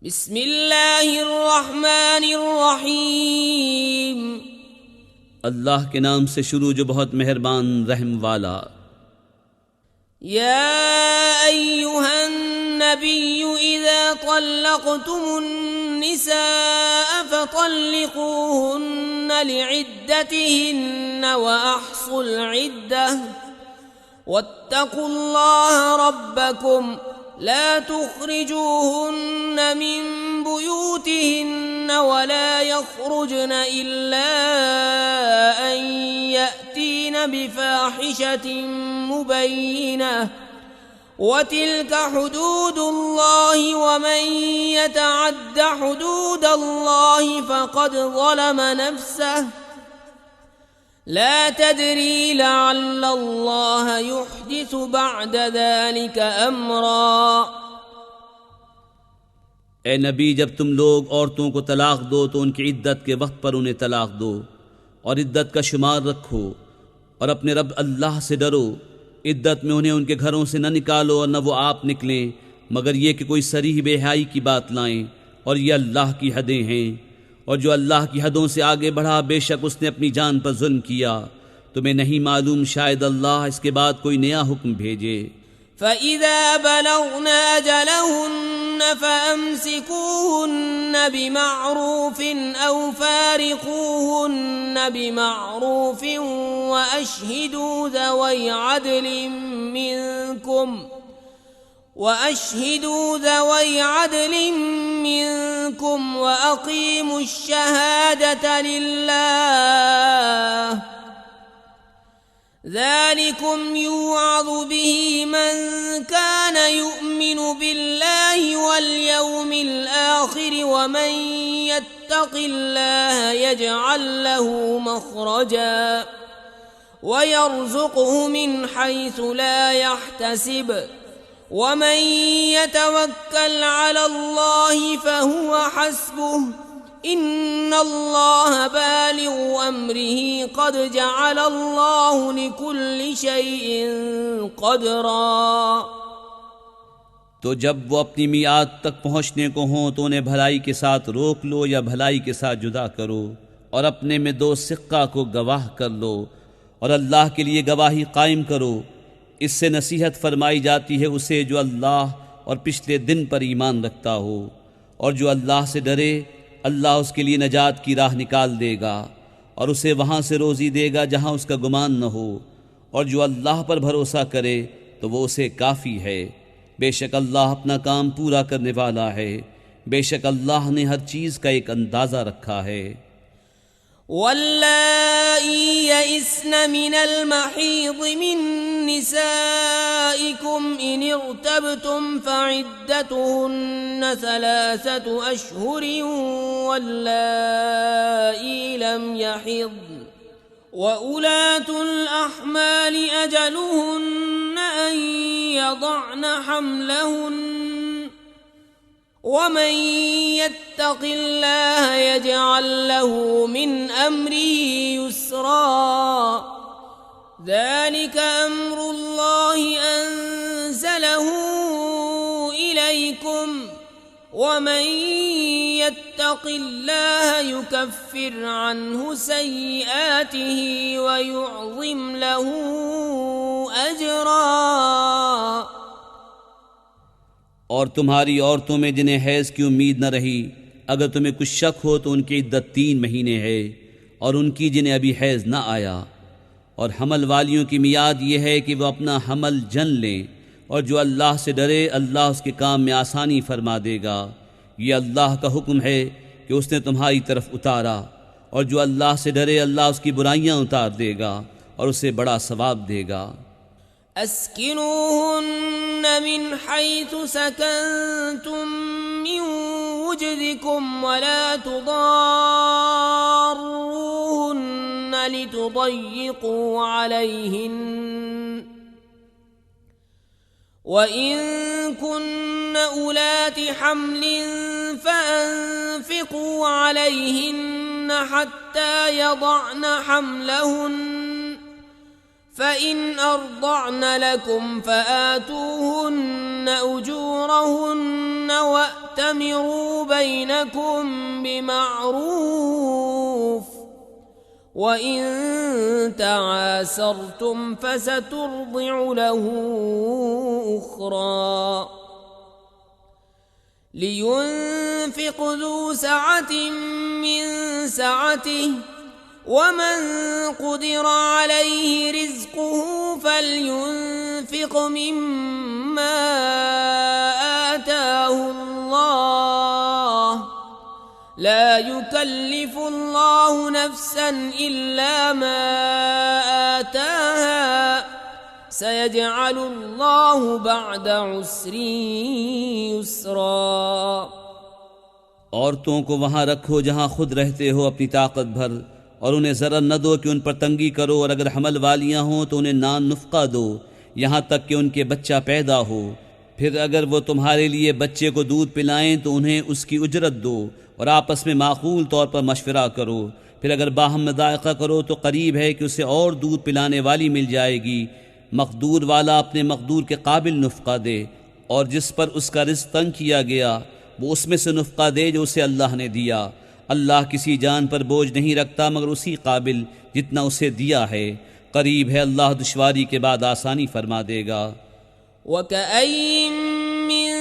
بسم اللہ الرحمن الرحیم۔ اللہ کے نام سے شروع جو بہت مہربان رحم والا۔ یا ایہا النبی اذا طلقتم النساء فطلقوهن لعدتهن واحصوا العدة واتقوا الله ربكم لا تخرجوهن من بيوتهن ولا يخرجن إلا أن يأتين بفاحشة مبينة وتلك حدود الله ومن يتعد حدود الله فقد ظلم نفسه لا تدري لعل الله يحدث بعد ذلك امرا۔ اے نبی، جب تم لوگ عورتوں کو طلاق دو تو ان کی عدت کے وقت پر انہیں طلاق دو اور عدت کا شمار رکھو اور اپنے رب اللہ سے ڈرو۔ عدت میں انہیں ان کے گھروں سے نہ نکالو اور نہ وہ آپ نکلیں، مگر یہ کہ کوئی صریح بے حیائی کی بات لائیں، اور یہ اللہ کی حدیں ہیں، اور جو اللہ کی حدوں سے آگے بڑھا بے شک اس نے اپنی جان پر ظلم کیا۔ تمہیں نہیں معلوم شاید اللہ اس کے بعد کوئی نیا حکم بھیجے۔ فَإِذَا بَلَغْنَ أَجَلَهُنَّ فَأَمْسِكُوهُنَّ بِمَعْرُوفٍ أَوْ فَارِقُوهُنَّ بِمَعْرُوفٍ وَأَشْهِدُوا ذَوَيْ عَدْلٍ مِّنكُمْ وَأَقِيمُوا الشَّهَادَةَ لِلَّهِ ذَلِكُمْ يُوعَظُ بِهِ مَن كَانَ يُؤْمِنُ بِاللَّهِ وَالْيَوْمِ الْآخِرِ وَمَن يَتَّقِ اللَّهَ يَجْعَل لَّهُ مَخْرَجًا وَيَرْزُقْهُ مِنْ حَيْثُ لَا يَحْتَسِبُ وَمَن يَتَوَكَّلْ عَلَى اللَّهِ فَهُوَ حَسْبُهُ إِنَّ اللَّهَ بَالِغُ أَمْرِهِ قَدْ جَعَلَ اللَّهُ لِكُلِّ شَيْءٍ قَدْرًا۔ تو جب وہ اپنی میعاد تک پہنچنے کو ہوں تو انہیں بھلائی کے ساتھ روک لو یا بھلائی کے ساتھ جدا کرو، اور اپنے میں دو سقہ کو گواہ کر لو اور اللہ کے لیے گواہی قائم کرو۔ اس سے نصیحت فرمائی جاتی ہے اسے جو اللہ اور پچھلے دن پر ایمان رکھتا ہو، اور جو اللہ سے ڈرے اللہ اس کے لیے نجات کی راہ نکال دے گا اور اسے وہاں سے روزی دے گا جہاں اس کا گمان نہ ہو، اور جو اللہ پر بھروسہ کرے تو وہ اسے کافی ہے۔ بے شک اللہ اپنا کام پورا کرنے والا ہے، بے شک اللہ نے ہر چیز کا ایک اندازہ رکھا ہے۔ واللائي يئسن من المحيض من نسائكم إن ارتبتم فعدتهن 3 أشهر واللائي لم يحضن وأولاة الأحمال أجلهن أن يضعن حملهن ومن يتق الله يجعل له من أمره يسرا ذلك أمر الله أنزله إليكم ومن يتق الله يكفر عنه سيئاته ويعظم له أجرا۔ اور تمہاری عورتوں میں جنہیں حیض کی امید نہ رہی، اگر تمہیں کچھ شک ہو تو ان کی عدت 3 مہینے ہے، اور ان کی جنہیں ابھی حیض نہ آیا، اور حمل والیوں کی میعاد یہ ہے کہ وہ اپنا حمل جن لیں، اور جو اللہ سے ڈرے اللہ اس کے کام میں آسانی فرما دے گا۔ یہ اللہ کا حکم ہے کہ اس نے تمہاری طرف اتارا، اور جو اللہ سے ڈرے اللہ اس کی برائیاں اتار دے گا اور اسے بڑا ثواب دے گا۔ اسکنوہن من حیث سکنتم من وجدکم ولا تضاروہن لتضیقوا علیہن وَإِن كُنَّ أُولَاتِ حَمْلٍ فَأَنفِقُوا عَلَيْهِنَّ حَتَّى يَضَعْنَ حَمْلَهُنَّ فَإِنْ أَرْضَعْنَ لَكُمْ فَآتُوهُنَّ أُجُورَهُنَّ وَأْتُوهُنَّ وَأْتَمِرُوا بَيْنَكُمْ بِمَعْرُوفٍ وَإِن تَعَاسَرْتُمْ فَسَتُرْضِعُ لَهُ أُخْرَى لِيُنْفِقْ ذُو سَعَةٍ مِّن سَعَتِهِ وَمَنْ قُدِرَ عَلَيْهِ رِزْقُهُ فَلْيُنْفِقْ مِمَّا آتَاهُ اللَّهُ لَا يُكَلِّفُ اللَّهُ نَفْسًا إِلَّا مَا آتَاهَا سَيَجْعَلُ اللَّهُ بَعْدَ عُسْرٍ يُسْرًا۔ عورتوں کو وہاں رکھو جہاں خود رہتے ہو اپنی طاقت بھر، اور انہیں ضرر نہ دو کہ ان پر تنگی کرو، اور اگر حمل والیاں ہوں تو انہیں نان نفقہ دو یہاں تک کہ ان کے بچہ پیدا ہو۔ پھر اگر وہ تمہارے لیے بچے کو دودھ پلائیں تو انہیں اس کی اجرت دو، اور آپس میں معقول طور پر مشورہ کرو۔ پھر اگر باہم مذائقہ کرو تو قریب ہے کہ اسے اور دودھ پلانے والی مل جائے گی۔ مقدور والا اپنے مقدور کے قابل نفقہ دے، اور جس پر اس کا رزق تنگ کیا گیا وہ اس میں سے نفقہ دے جو اسے اللہ نے دیا۔ اللہ کسی جان پر بوجھ نہیں رکھتا مگر اسی قابل جتنا اسے دیا ہے۔ قریب ہے اللہ دشواری کے بعد آسانی فرما دے گا۔ وَكَأَيِّن مِّن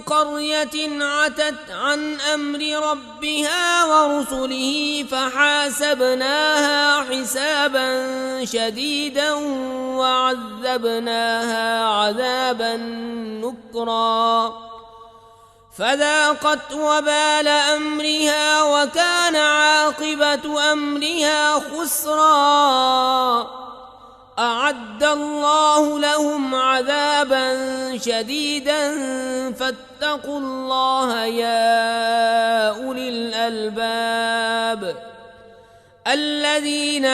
قَرْيَةٍ عَتَتْ عَنْ أَمْرِ رَبِّهَا وَرُسُلِهِ فَحَاسَبْنَاهَا حِسَابًا شَدِيدًا وَعَذَّبْنَاهَا عَذَابًا نُكْرًا فذاقت وبال أمرها وكان عاقبة أمرها خسرا أعد الله لهم عذابا شديدا فاتقوا الله يا أولي الألباب الذين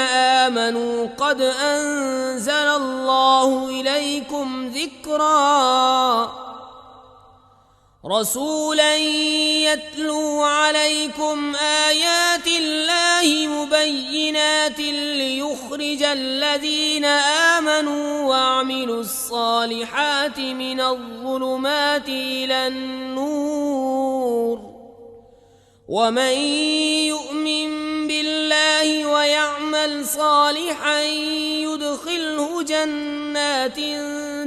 آمنوا قد أنزل الله إليكم ذكرا رسولا يتلو عليكم آيات الله مبينات ليخرج الذين آمنوا وعملوا الصالحات من الظلمات إلى النور ومن يؤمن بالله ويعمل صالحا يدخله جنات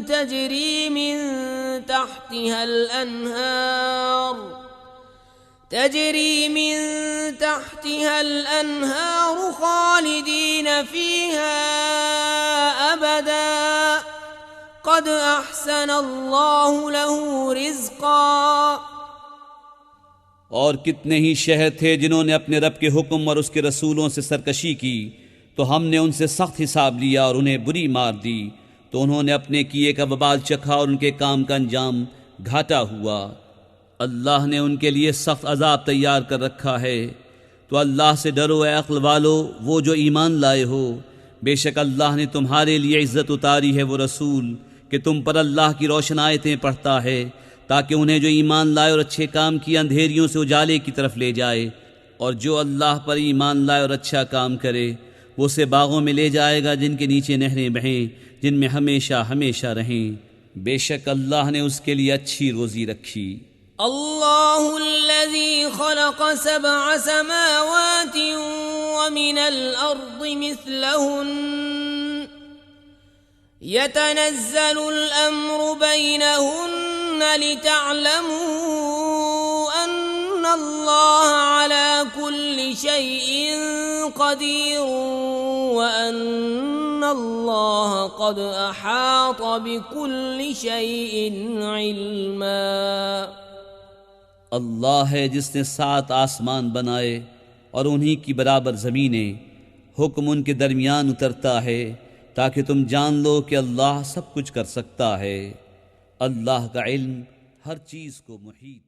تجري من تحتها الأنهار خالدين فيها أبدا قد أحسن الله له رزقا۔ اور کتنے ہی شہر تھے جنہوں نے اپنے رب کے حکم اور اس کے رسولوں سے سرکشی کی تو ہم نے ان سے سخت حساب لیا اور انہیں بری مار دی، تو انہوں نے اپنے کیے کا وبال چکھا اور ان کے کام کا انجام گھاٹا ہوا۔ اللہ نے ان کے لیے سخت عذاب تیار کر رکھا ہے، تو اللہ سے ڈرو اے عقل والو، وہ جو ایمان لائے ہو۔ بے شک اللہ نے تمہارے لیے عزت اتاری ہے وہ رسول کہ تم پر اللہ کی روشن آیتیں پڑھتا ہے، تاکہ انہیں جو ایمان لائے اور اچھے کام کیے اندھیریوں سے اجالے کی طرف لے جائے، اور جو اللہ پر ایمان لائے اور اچھا کام کرے وہ اسے باغوں میں لے جائے گا جن کے نیچے نہریں بہیں، جن میں ہمیشہ ہمیشہ رہیں۔ بے شک اللہ نے اس کے لیے اچھی روزی رکھی۔ اللہ الذي خلق 7 سماوات ومن الأرض مثلهن يتنزل الأمر بينهن لتعلموا أن الله على كل شيء قدير وأن الله قد أحاط بكل شيء علما۔ اللہ ہے جس نے 7 آسمان بنائے اور انہی کی برابر زمینیں، حکم ان کے درمیان اترتا ہے تاکہ تم جان لو کہ اللہ سب کچھ کر سکتا ہے۔ اللہ کا علم ہر چیز کو محیط